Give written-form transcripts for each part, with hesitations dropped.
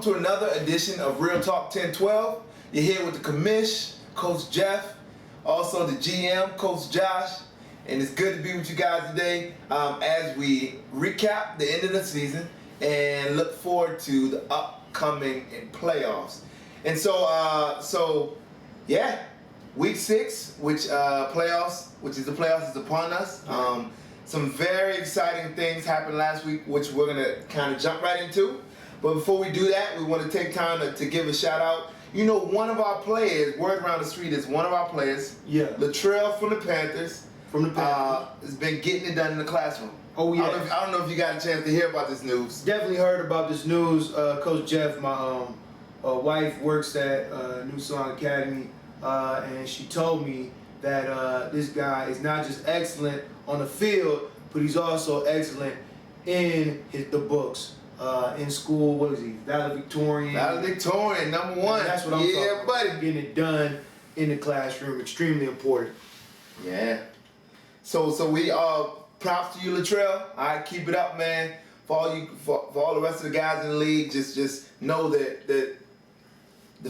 to another edition of Real Talk 1012. You're here with the commish, Coach Jeff, also the GM, Coach Josh, and it's good to be with you guys today as we recap the end of the season and look forward to the upcoming playoffs. And so week 6, which the playoffs is upon us. Some very exciting things happened last week, which we're gonna kind of jump right into. But before we do that, we want to take time to give a shout out. You know, one of our players, word around the street is one of our players, Latrell from the Panthers. Has been getting it done in the classroom. Oh yeah. I don't know if you got a chance to hear about this news. Definitely heard about this news. Coach Jeff, my wife works at New Song Academy, and she told me that this guy is not just excellent on the field, but he's also excellent in the books. In school, what is he? Valedictorian. Valedictorian, number 1. That's what I'm talking about. Getting it done in the classroom, extremely important. Yeah. So we props to you, Latrell. All right, keep it up, man. For all the rest of the guys in the league, just know that the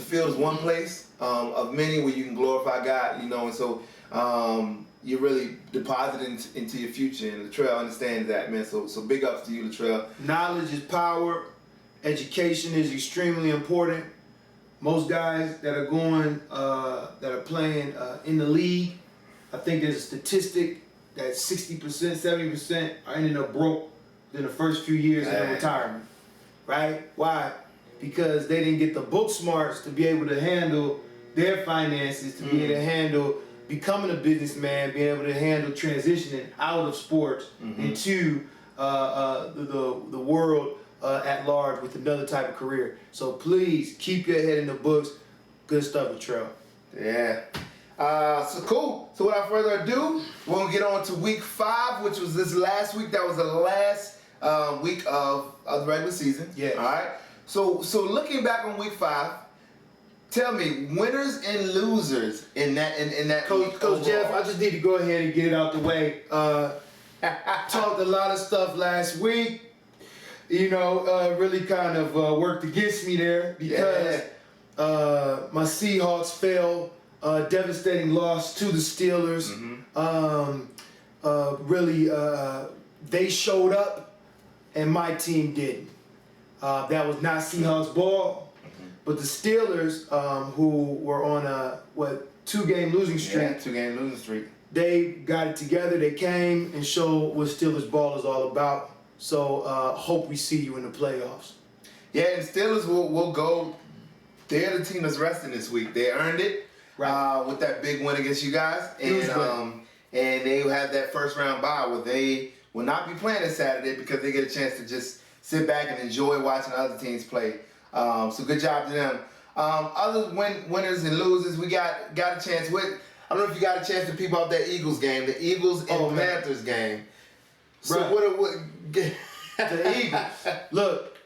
field is one place of many where you can glorify God, you know, and so you're really depositing into your future, and Latrell understands that, man. So big ups to you, Latrell. Knowledge is power. Education is extremely important. Most guys that are playing in the league, I think there's a statistic that 60%, 70% are ending up broke in the first few years of their retirement. Right? Why? Because they didn't get the book smarts to be able to handle their finances, to be able to handle becoming a businessman, being able to handle transitioning out of sports into the world at large with another type of career. So please keep your head in the books. Good stuff, Latrell. Yeah. So cool. So without further ado, we're gonna get on to week 5, which was this last week. That was the last week of the regular season. Yeah. All right. So looking back on week 5, tell me winners and losers in that Coach Jeff, I just need to go ahead and get it out the way. Talked a lot of stuff last week. You know, really kind of worked against me there because my Seahawks fell. Devastating loss to the Steelers. They showed up and my team didn't. That was not Seahawks ball, but the Steelers, who were on a 2-game losing streak. Yeah, 2-game losing streak. They got it together. They came and showed what Steelers ball is all about. So hope we see you in the playoffs. Yeah, and Steelers will go. They're the team that's resting this week. They earned it. Right. With that big win against you guys, and they will have that first round bye where they will not be playing this Saturday because they get a chance to just sit back and enjoy watching other teams play. So good job to them. Other winners and losers, we got a chance with. I don't know if you got a chance to peep out that Eagles game, the Eagles and Panthers game. So the Eagles. Look,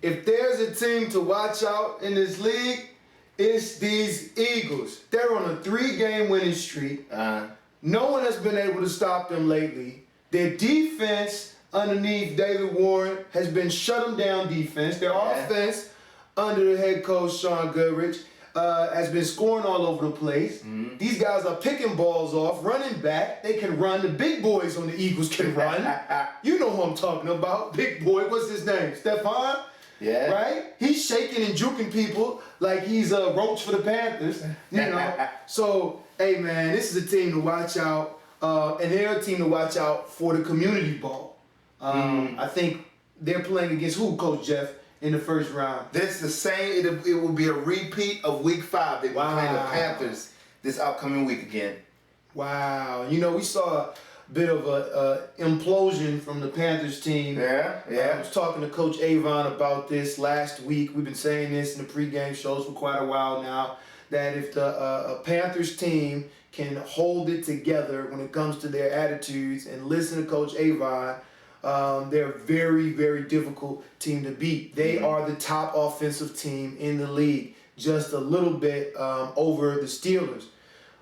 if there's a team to watch out in this league, it's these Eagles. They're on a 3-game winning streak. No one has been able to stop them lately. Their defense underneath David Warren has been shut them down defense. Their offense under the head coach Sean Goodrich has been scoring all over the place. These guys are picking balls off, running back. They can run. The big boys on the Eagles can run. You know who I'm talking about. Big boy. What's his name? Stephon? Yeah. Right? He's shaking and juking people like he's a roach for the Panthers. You know. So, hey man, this is a team to watch out. And they're a team to watch out for the community ball. I think they're playing against who, Coach Jeff, in the first round? This the same. It will be a repeat of week 5. They will play the Panthers this upcoming week again. Wow. You know, we saw bit of a implosion from the Panthers team. Yeah. I was talking to Coach Avon about this last week. We've been saying this in the pregame shows for quite a while now, that if the Panthers team can hold it together when it comes to their attitudes and listen to Coach Avon, they're a very, very difficult team to beat. They are the top offensive team in the league, just a little bit over the Steelers.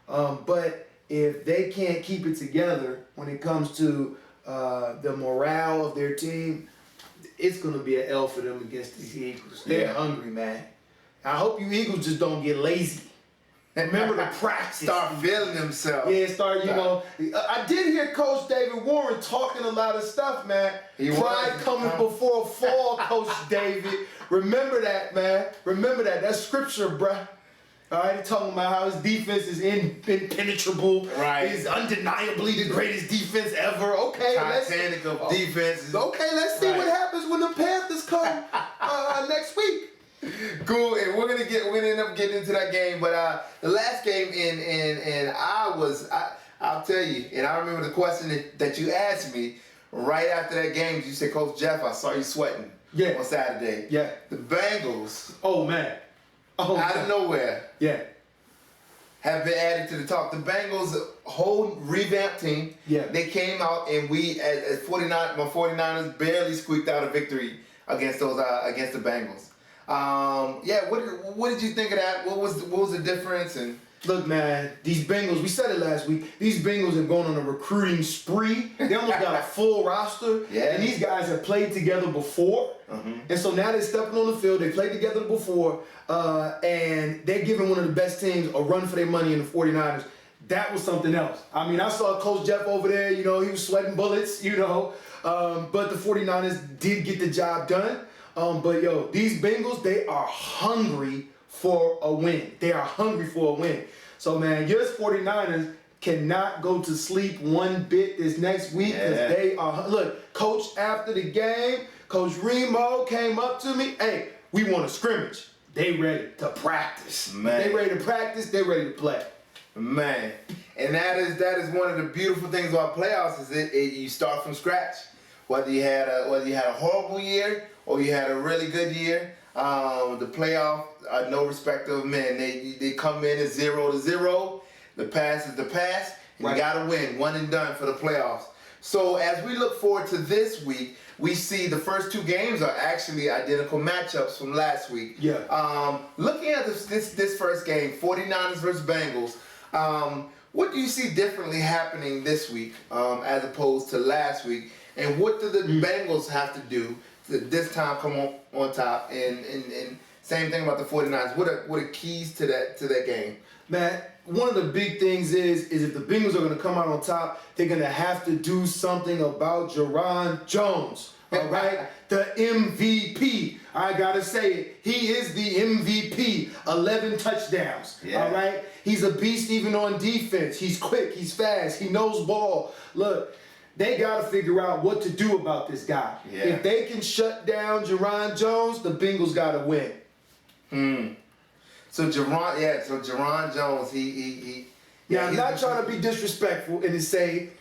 But if they can't keep it together when it comes to the morale of their team, it's gonna be an L for them against these Eagles. They're Yeah. hungry, man. I hope you Eagles just don't get lazy. Remember to practice. Start feeling themselves. Yeah, I did hear Coach David Warren talking a lot of stuff, man. Pride coming before a fall, Coach David. Remember that, man. Remember that. That's scripture, bruh. All right, he's talking about how his defense is impenetrable. Right. He's undeniably the greatest defense ever. Okay, Titanic of defense. Okay, let's see what happens when the Panthers come next week. Cool, and we're gonna end up getting into that game. But the last game, I'll tell you, and I remember the question that you asked me right after that game. You said, Coach Jeff, I saw you sweating. Yeah. On Saturday. Yeah. The Bengals. Oh man. Oh. Out of nowhere. Yeah. Have been added to the talk. The Bengals, whole revamped team. Yeah. They came out and we, as 49ers, barely squeaked out a victory against the Bengals. What did you think of that? What was the difference? And look, man, these Bengals, we said it last week, these Bengals have gone on a recruiting spree. They almost got a full roster. Yeah. And these guys have played together before. And so now they're stepping on the field. They played together before. And they're giving one of the best teams a run for their money in the 49ers. That was something else. I mean, I saw Coach Jeff over there, he was sweating bullets, but the 49ers did get the job done. But these Bengals, they are hungry for a win. They are hungry for a win. So, man, your 49ers cannot go to sleep one bit this next week because they are. Look, Coach, after the game, Coach Remo came up to me. Hey, we want a scrimmage. They ready to practice. Man. They ready to practice. They ready to play. Man, and that is one of the beautiful things about playoffs is you start from scratch. Whether you had a horrible year or you had a really good year, the playoff are no respect of men. They come in at 0-0. The pass is the pass, and you got to win, one and done for the playoffs. So as we look forward to this week, we see the first two games are actually identical matchups from last week. Yeah. Looking at this first game, 49ers versus Bengals. What do you see differently happening this week as opposed to last week? And what do the Bengals have to do to this time come on top? And same thing about the 49ers. What are keys to that game? Man, one of the big things is if the Bengals are going to come out on top, they're going to have to do something about Jerron Jones. All right? The MVP. I got to say it. He is the MVP. 11 touchdowns. Yeah. All right? He's a beast even on defense. He's quick. He's fast. He knows ball. Look, they got to figure out what to do about this guy. Yeah. If they can shut down Jerron Jones, the Bengals got to win. So Jerron Jones, he I'm not trying to be disrespectful and to say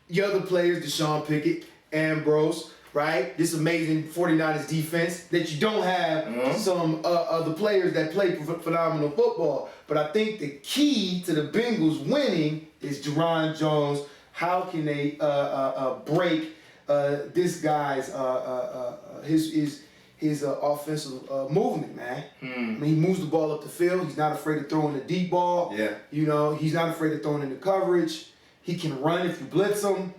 your other players, Deshaun Pickett, Ambrose, right? This amazing 49ers defense that you don't have some other players that play phenomenal football. But I think the key to the Bengals winning is Jerron Jones. How can they break this guy's his offensive movement, man? I mean, he moves the ball up the field. He's not afraid of throwing the deep ball. Yeah. He's not afraid of throwing into coverage. He can run if you blitz him.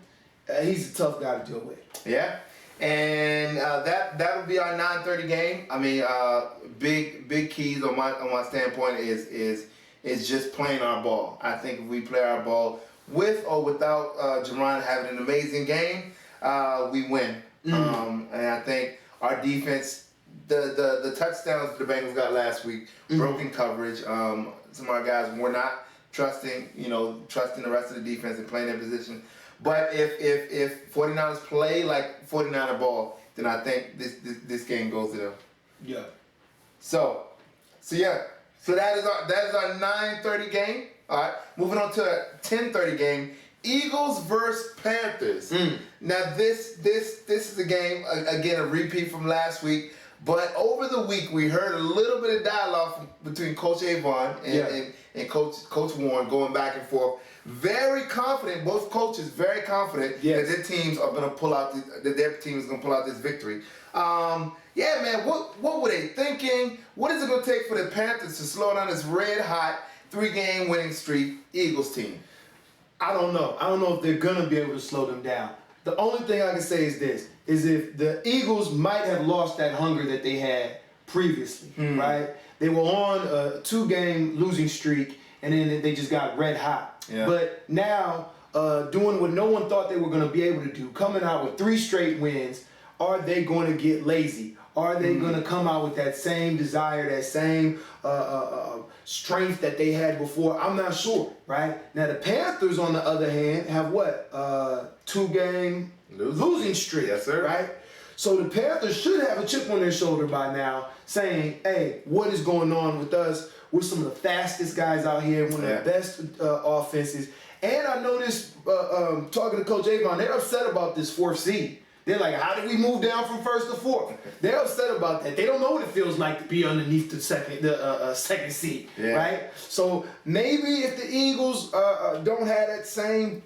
He's a tough guy to deal with. Yeah. And that would be our 9:30 game. I mean, big keys on my standpoint is just playing our ball. I think if we play our ball with or without Jerron having an amazing game, we win. And I think our defense, the touchdowns the Bengals got last week, broken coverage. Some of our guys were not trusting the rest of the defense and playing their position. But if 49ers play like 49er ball, then I think this game goes to them. Yeah. So that is our 9:30 game. All right, moving on to a 10:30 game. Eagles versus Panthers. Now this is a game, again, a repeat from last week. But over the week, we heard a little bit of dialogue between Coach Avon and Coach Warren going back and forth. Very confident, both coaches very confident that their teams are going to pull out this victory. Man, what were they thinking? What is it going to take for the Panthers to slow down this red-hot 3-game winning streak Eagles team? I don't know. I don't know if they're going to be able to slow them down. The only thing I can say is this: is if the Eagles might have lost that hunger that they had previously, right? They were on a 2-game losing streak, and then they just got red hot. Yeah. But now, doing what no one thought they were going to be able to do, coming out with 3 straight wins, are they going to get lazy? Are they going to come out with that same desire, that same strength that they had before? I'm not sure, right? Now, the Panthers, on the other hand, have what? 2-game losing streak, yes, sir. right? So the Panthers should have a chip on their shoulder by now, saying, hey, what is going on with us? We're some of the fastest guys out here, one of the best offenses. And I noticed, talking to Coach Avon, they're upset about this 4th seed. They're like, how did we move down from 1st to 4th? They're upset about that. They don't know what it feels like to be underneath the second seed, right? So maybe if the Eagles don't have that same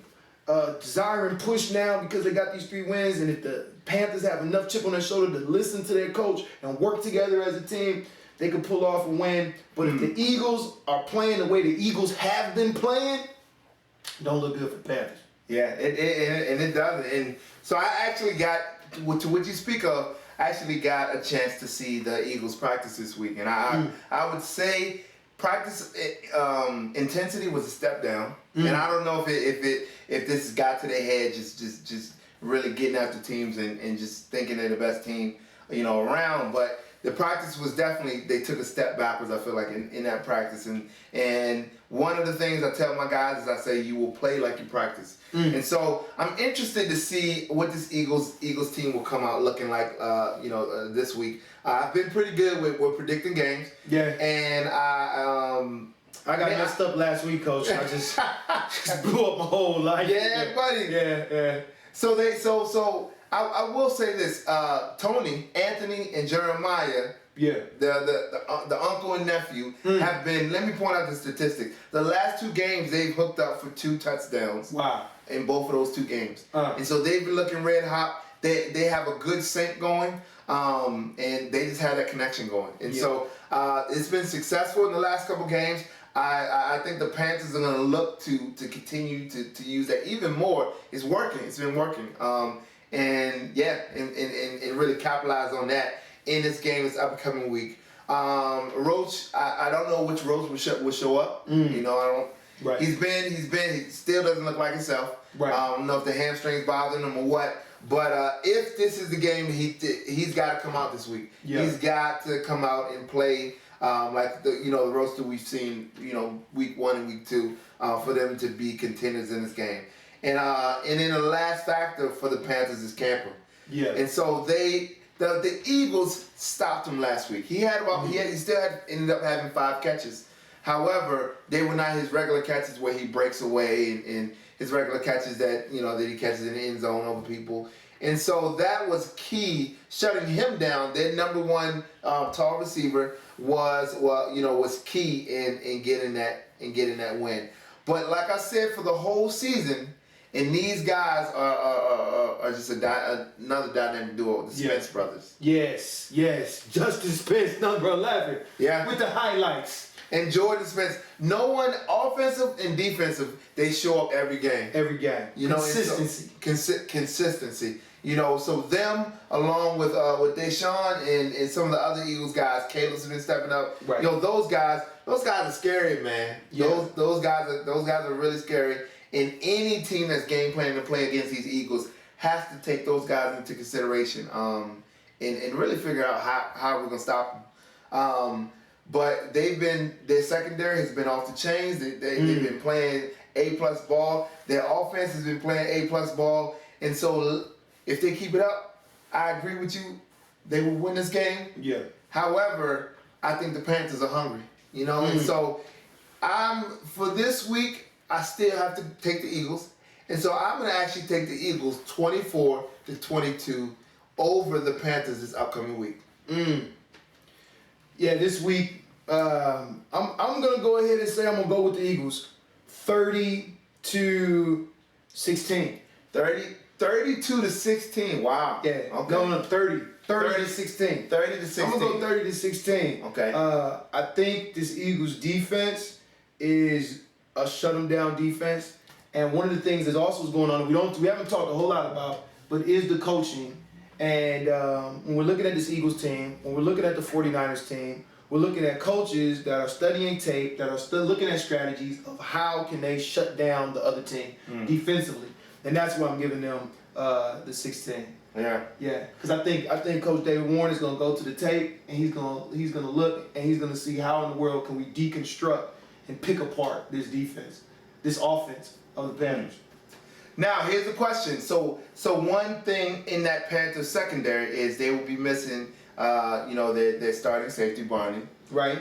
desire and push now because they got these 3 wins, and if the Panthers have enough chip on their shoulder to listen to their coach and work together as a team, they could pull off a win. But if the Eagles are playing the way the Eagles have been playing, don't look good for the Panthers. Yeah, and it doesn't. And so I actually got, to what you speak of, I actually got a chance to see the Eagles practice this week. And I would say practice intensity was a step down. And I don't know if this got to their head, just really getting after teams and just thinking they're the best team, around. But the practice was definitely, they took a step backwards, I feel like, in that practice. And one of the things I tell my guys is I say, you will play like you practice. And so I'm interested to see what this Eagles team will come out looking like, this week. I've been pretty good with predicting games. Yeah. And I got messed up last week, Coach. I just blew up my whole life. Yeah, buddy. Yeah. So I will say this: Tony, Anthony, and Jeremiah, the uncle and nephew, have been. Let me point out the statistics. The last 2 games, they've hooked up for 2 touchdowns. Wow! In both of those 2 games, and so they've been looking red hot. They have a good sync going, and they just had that connection going. And so it's been successful in the last couple games. I think the Panthers are going to look to continue to use that even more. It's working. It's been working. And really capitalize on that in this game this upcoming week. Roach, I don't know which Roach will show up. I don't. Right. He still doesn't look like himself. Right. I don't know if the hamstrings bothering him or what. But if this is the game he's got to come out this week. Yeah. He's got to come out and play like the Roach that we've seen week 1 and week 2 for them to be contenders in this game. And then the last factor for the Panthers is Camper. Yeah. And so the Eagles stopped him last week. He ended up having 5 catches. However, they were not his regular catches where he breaks away and his regular catches that he catches in the end zone over people. And so that was key, shutting him down. Their number 1 tall receiver was key in getting that win. But like I said, for the whole season. And these guys are just another dynamic duo, the Spence brothers. Yes. Justin Spence, number 11. Yeah. With the highlights. And Jordan Spence. No one, offensive and defensive, they show up every game. Consistency. Consistency. So them, along with Deshaun and some of the other Eagles guys, Caleb's been stepping up. Right. Those guys are scary, man. Yeah. Those guys are really scary. And any team that's game planning to play against these Eagles has to take those guys into consideration and really figure out how we're going to stop them. But their secondary has been off the chains. They've been playing A-plus ball. Their offense has been playing A-plus ball. And so if they keep it up, I agree with you, they will win this game. Yeah. However, I think the Panthers are hungry, and so for this week, I still have to take the Eagles. And so I'm going to actually take the Eagles 24-22 over the Panthers this upcoming week. Yeah, this week, I'm going to go ahead and say I'm going to go with the Eagles 30-16. 32-16. Wow. Yeah. Okay. No, 30. 30-16. 30-16. I'm going to go 30-16. Okay. I think this Eagles defense is a shut 'em down defense, And one of the things that also is going on, we haven't talked a whole lot about, but is the coaching. And when we're looking at this Eagles team, when we're looking at the 49ers team, we're looking at coaches that are studying tape, that are still looking at strategies of how can they shut down the other team defensively. And that's why I'm giving them the 16. Yeah. Yeah, because I think Coach David Warren is gonna go to the tape and he's gonna look and he's gonna see how in the world can we deconstruct and pick apart this defense, this offense of the Panthers. Now here's the question. So one thing in that Panthers secondary is they will be missing, their starting safety Barney, Right.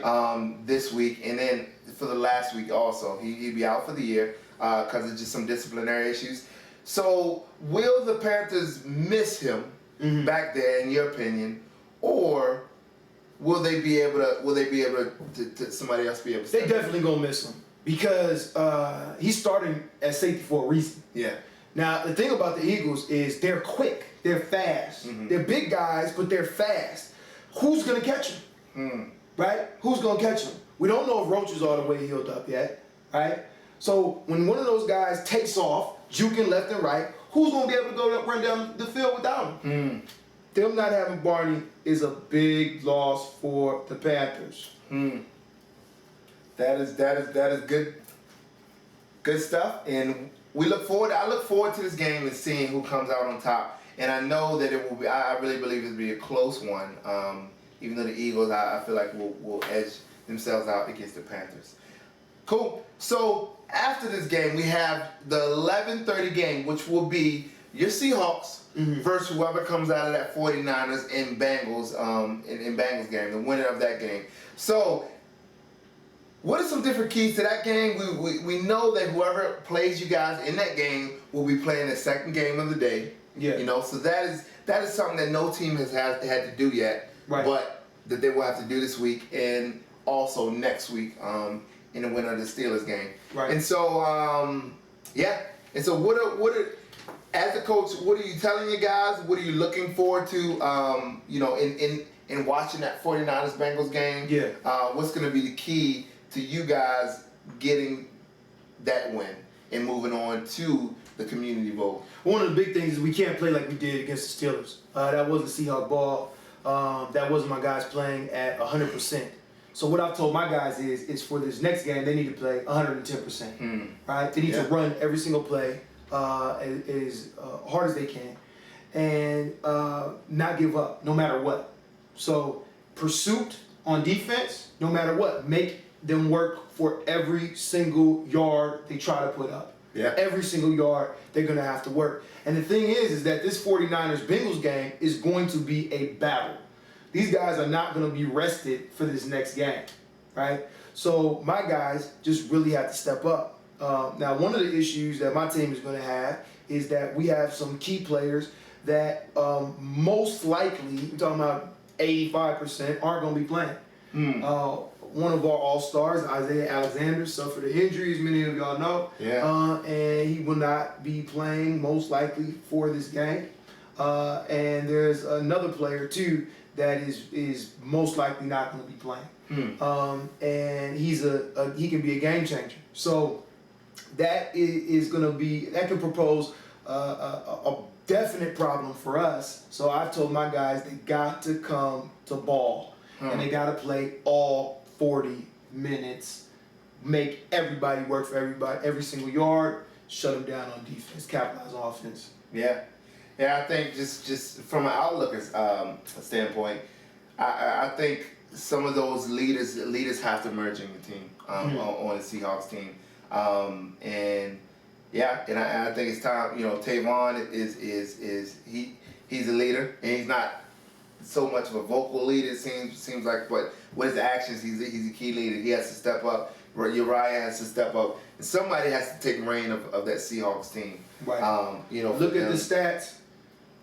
this week, and then for the last week also he'll be out for the year because of just some disciplinary issues. So will the Panthers miss him back there, in your opinion, or will they be able to somebody else be able to? They definitely gonna miss him because he's starting at safety for a reason. Yeah. Now the thing about the Eagles is they're quick, they're fast, they're big guys, but they're fast. Who's gonna catch him? Right? Who's gonna catch him? We don't know if Roach is all the way healed up yet. Right? So when one of those guys takes off, juking left and right, who's gonna be able to go run down the field without him? Them not having Barney is a big loss for the Panthers. That is good stuff, and I look forward to this game and seeing who comes out on top. And I know that it will be. I really believe it'll be a close one. Even though the Eagles, I feel like will edge themselves out against the Panthers. Cool. So after this game, we have the 11:30 game, which will be your Seahawks versus whoever comes out of that 49ers and Bengals in Bengals game, the winner of that game. So what are some different keys to that game? We know that whoever plays you guys in that game will be playing the second game of the day. Yeah. So that is something that no team has had to do yet, Right. but that they will have to do this week and also next week in the winner of the Steelers game. Right. And so And so what are as a coach, what are you telling your guys? What are you looking forward to in watching that 49ers Bengals game? Yeah. What's going to be the key to you guys getting that win and moving on to the community vote? One of the big things is we can't play like we did against the Steelers. That wasn't Seahawk ball. That wasn't my guys playing at 100%. So what I've told my guys is for this next game, they need to play 110%. Right? They need to run every single play as hard as they can and not give up no matter what. So pursuit on defense, no matter what, make them work for every single yard they try to put up. Yeah. Every single yard they're going to have to work. And the thing is that this 49ers-Bengals game is going to be a battle. These guys are not going to be rested for this next game, right? So my guys just really have to step up. Now, one of the issues that my team is going to have is that we have some key players that most likely, we're talking about 85%, aren't going to be playing. One of our all-stars, Isaiah Alexander, suffered an injury, as many of y'all know. Yeah. And he will not be playing most likely for this game. And there's another player, too, that is most likely not going to be playing. And he can be a game changer. So that is going to be, that can propose a definite problem for us. So I've told my guys they got to come to ball. And they got to play all 40 minutes, make everybody work for everybody, every single yard, shut them down on defense, capitalize on offense. Yeah. Yeah, I think just from an outlook standpoint, I think some of those leaders have to merge in the team on the Seahawks team, and I think it's time. Tavon is he's a leader, and he's not so much of a vocal leader. It seems like, but with his actions, he's a key leader. He has to step up. Uriah has to step up, and somebody has to take reign of that Seahawks team. Right. Look at the stats.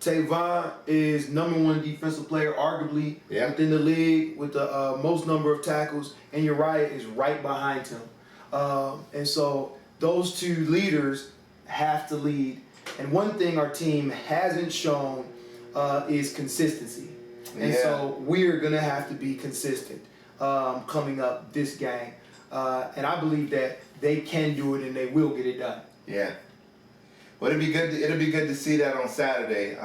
Tavon is #1 defensive player, arguably within the league, with the most number of tackles, and Uriah is right behind him. And so those two leaders have to lead. And one thing our team hasn't shown is consistency. And so we're going to have to be consistent coming up this game. And I believe that they can do it and they will get it done. Yeah. But it'll be good to see that on Saturday.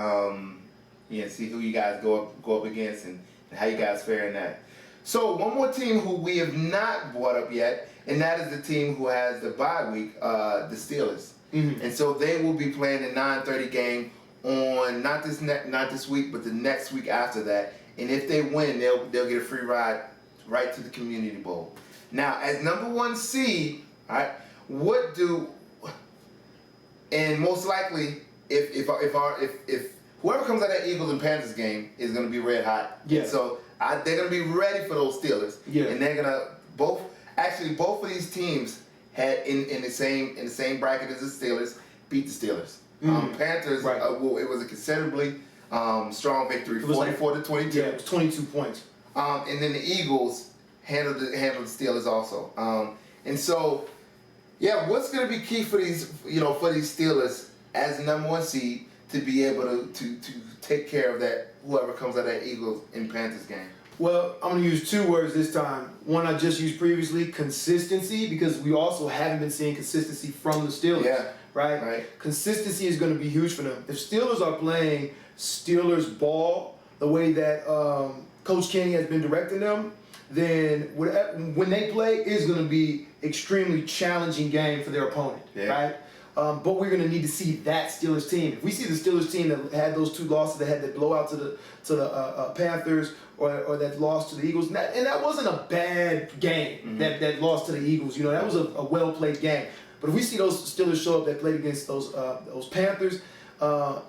See who you guys go up against and how you guys fare in that. So one more team who we have not brought up yet, and that is the team who has the bye week, the Steelers. Mm-hmm. And so they will be playing a 9:30 game on not this week, but the next week after that. And if they win, they'll get a free ride right to the Community Bowl. Now, as number 1 seed, all right, and most likely if whoever comes out of that Eagles and Panthers game is going to be red hot. Yeah. So they're going to be ready for those Steelers. Yeah. And they're going to both of these teams had in the same bracket as the Steelers beat the Steelers. Mm-hmm. Panthers, right. It was a considerably strong victory, it was 44-22. Yeah, it was 22 points. And then the Eagles handled the Steelers also. And so, yeah, what's going to be key for these Steelers as the number 1 seed to be able to take care of that whoever comes out of that Eagles and Panthers game? Well, I'm going to use 2 words this time. One I just used previously, consistency, because we also haven't been seeing consistency from the Steelers. Yeah. Right? Consistency is going to be huge for them. If Steelers are playing Steelers ball the way that Coach Kenny has been directing them, then when they play, it's going to be extremely challenging game for their opponent. Yeah. Right? But we're going to need to see that Steelers team. If we see the Steelers team that had those 2 losses, that had that blowout to the Panthers or that loss to the Eagles, and that wasn't a bad game, that loss to the Eagles. That was a well-played game. But if we see those Steelers show up that played against those Panthers,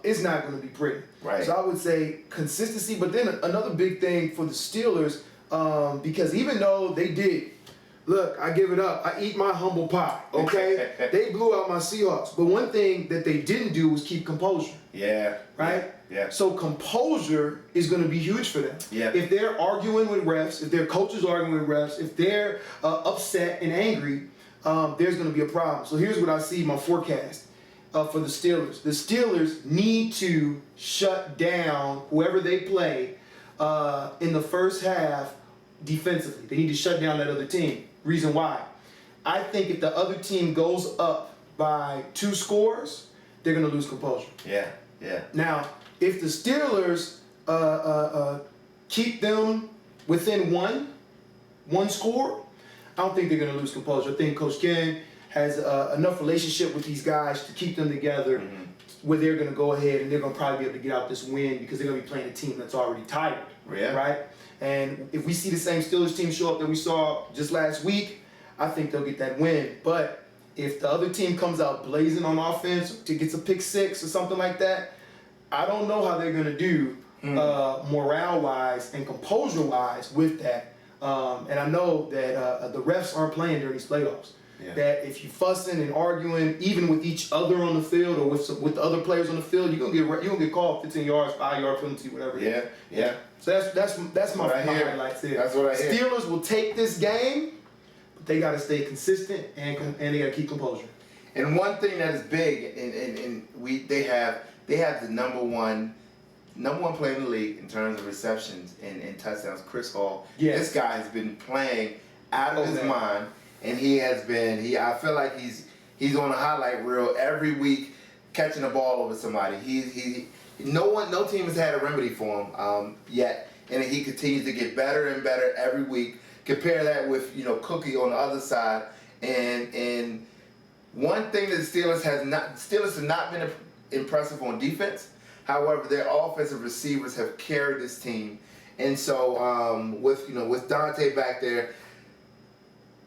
it's not going to be pretty. Right. So I would say consistency. But then another big thing for the Steelers, because even though they did, look, I give it up. I eat my humble pie, okay? They blew out my Seahawks. But one thing that they didn't do was keep composure. Yeah. Right? Yeah. So composure is going to be huge for them. Yeah. If they're arguing with refs, if their coaches are arguing with refs, if they're upset and angry, there's going to be a problem. So here's what I see my forecast for the Steelers. The Steelers need to shut down whoever they play in the first half defensively. They need to shut down that other team. Reason why? I think if the other team goes up by 2 scores, they're going to lose composure. Yeah. Yeah. Now, if the Steelers keep them within one score, I don't think they're going to lose composure. I think Coach Ken has enough relationship with these guys to keep them together where they're going to go ahead and they're going to probably be able to get out this win because they're going to be playing a team that's already tired. Yeah. Right? And if we see the same Steelers team show up that we saw just last week, I think they'll get that win. But if the other team comes out blazing on offense to get a pick 6 or something like that, I don't know how they're going to do morale-wise and composure-wise with that. And I know that the refs aren't playing during these playoffs. Yeah. That if you're fussing and arguing, even with each other on the field or with the other players on the field, you're gonna get called 15 yards, 5-yard penalty, whatever. Yeah, yeah. So that's my highlights there. That's what I hear. Steelers will take this game, but they got to stay consistent and they got to keep composure. And one thing that is big, and they have the number one player in the league in terms of receptions and touchdowns, Chris Hall. Yes. This guy has been playing out of his mind, and I feel like he's on a highlight reel every week, catching the ball over somebody. No team has had a remedy for him yet, and he continues to get better and better every week. Compare that with Cookie on the other side, and one thing that the Steelers have not been impressive on defense. However, their offensive receivers have carried this team, and so with Dante back there,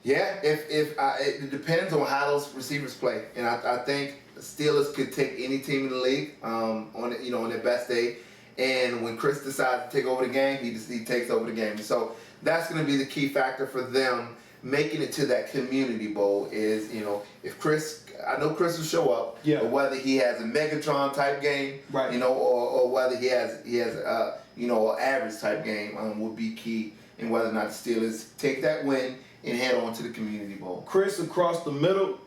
yeah, it depends on how those receivers play, and I think the Steelers could take any team in the league on their best day, and when Chris decides to take over the game, he takes over the game. So that's going to be the key factor for them making it to that Community Bowl. Is if Chris, I know Chris will show up, but whether he has a Megatron type game, right, or whether he has an average type game will be key in whether or not the Steelers take that win and head on to the Community Bowl. Chris across the middle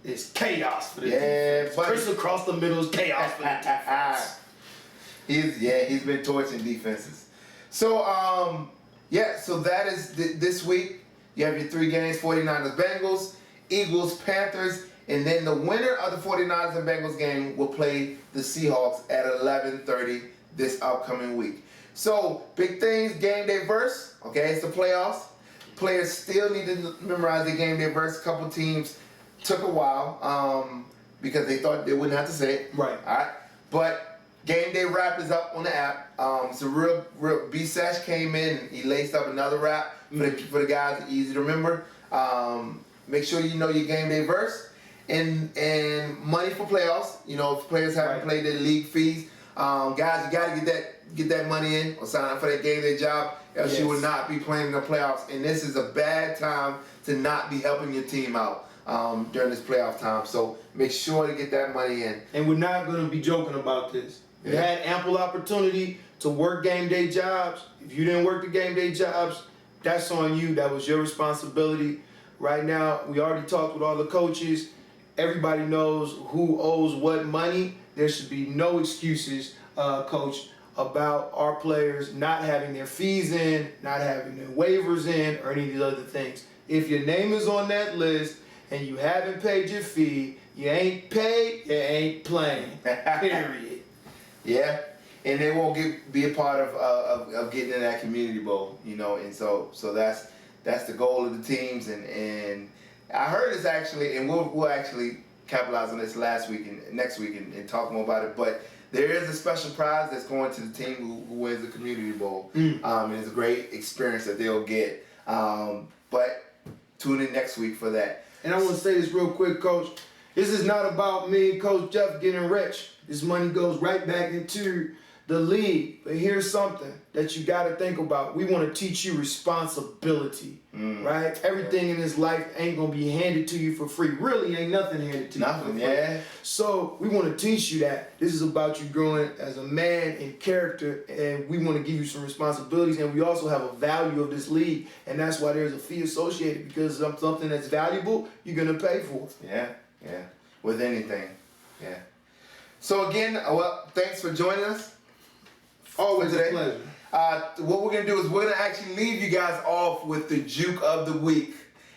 is chaos for the defense. Chris across the middle is chaos for the defense. He's been torching defenses. So so that is this week. You have your 3 games: 49ers, Bengals, Eagles, Panthers, And then the winner of the 49ers and Bengals game will play the Seahawks at 11:30 this upcoming week. So, big things, game day verse. Okay, it's the playoffs. Players still need to memorize their game day verse. A couple teams took a while because they thought they wouldn't have to say it. Right. All right. But game day rap is up on the app. It's a real B-Sesh came in and he laced up another rap for the guys, easy to remember. Make sure you know your game day verse. And money for playoffs. You know, if players haven't played their league fees, guys, you got to get that money in or sign up for that game day job, else you will not be playing in the playoffs. And this is a bad time to not be helping your team out during this playoff time. So make sure to get that money in. And we're not going to be joking about this. You had ample opportunity to work game day jobs. If you didn't work the game day jobs, that's on you. That was your responsibility. Right now, we already talked with all the coaches. Everybody knows who owes what money. There should be no excuses, Coach, about our players not having their fees in, not having their waivers in, or any of these other things. If your name is on that list and you haven't paid your fee, you ain't paid, you ain't playing. Period. Yeah, and they won't be a part of getting in that community bowl, you know, and so that's the goal of the teams, and I heard this actually, and we'll actually capitalize on this next week and talk more about it. But there is a special prize that's going to the team who wins the Community Bowl. And it's a great experience that they'll get. But tune in next week for that. And I want to say this real quick, Coach. This is not about me and Coach Jeff getting rich. This money goes right back into the league. But here's something that you got to think about. We want to teach you responsibility, right? Everything in this life ain't going to be handed to you for free. Really ain't nothing handed to you for free. Yeah. So we want to teach you that. This is about you growing as a man in character, and we want to give you some responsibilities, and we also have a value of this league, and that's why there's a fee associated, because something that's valuable, you're going to pay for. Yeah, with anything, yeah. So again, well, thanks for joining us. Always today. a pleasure. What we're going to do is we're going to actually leave you guys off with the Juke of the Week.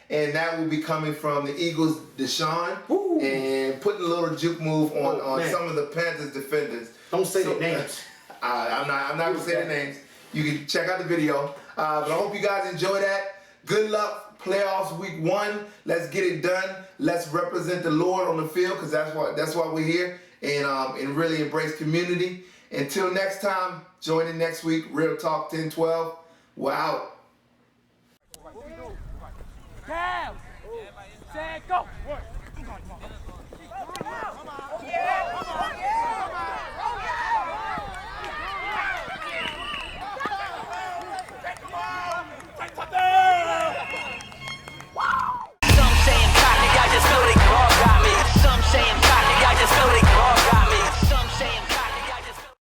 And that will be coming from the Eagles' Deshaun. Ooh. And putting a little juke move on man. some of the Panthers defenders. Don't say the names. I'm not going to say the names. You can check out the video. But I hope you guys enjoy that. Good luck. Playoffs week 1. Let's get it done. Let's represent the Lord on the field, because that's why we're here. And really embrace community. Until next time, join in next week. Real Talk 10-12. We're out. Down. Set, go.